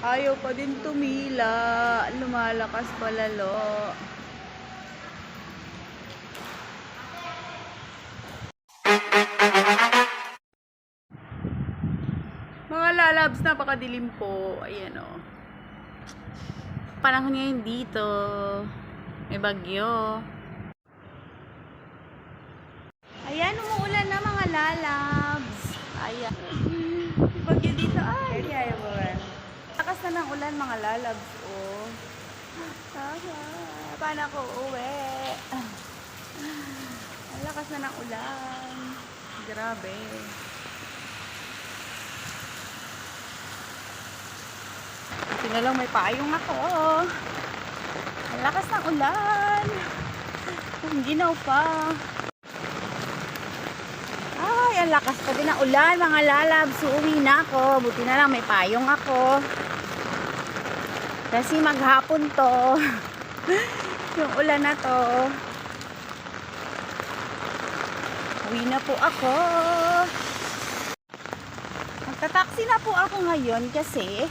Ayaw pa din tumila. Lumalakas pa lalo. Mga lalabs, napakadilim po. Ayan o. Panahon ngayon dito. May bagyo. Ayan, umuulan na mga lalabs. Ayan. May bagyo dito. Ay, ayaw mo rin. Lakas na ng ulan mga lalabs. Oh. Paano ako uwi? Ang lakas na ng ulan. Grabe. Kasi na lang may paayong ako. Ang lakas ng ulan. Ginaw pa. Ay, ang lakas pa din ng ulan mga lalabs. Uuwi na ako. Buti na lang may payong ako. Kasi maghapon to. Yung ulan na to. Uwi na po ako. Magta-taxi na po ako ngayon kasi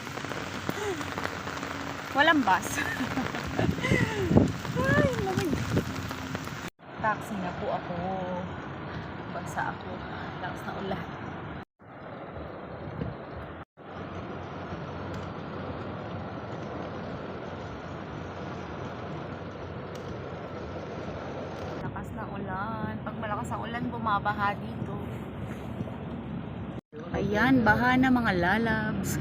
walang bus. Ay, lamig. Taxi na po ako. Basa ako. Lakas na ulan. Lakas na ulan. Pag malakas ang ulan, bumabaha dito. Ayan, baha na mga lalabs.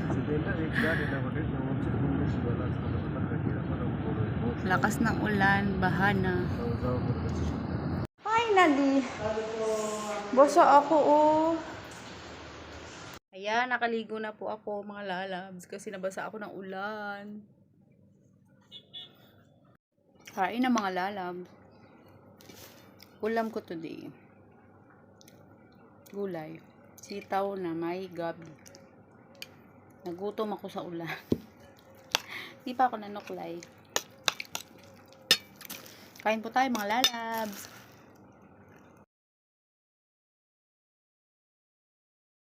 Lakas ng ulan, baha na. Finally! Basa ako oh. Ayan, nakaligo na po ako mga lalabs kasi nabasa ako ng ulan. Kain na mga lalabs. Ulam ko today. Gulay. Sitaw na may gabi. Nagutom ako sa ulan. Di pa ako nanuklay. Kain po tayo mga lalabs.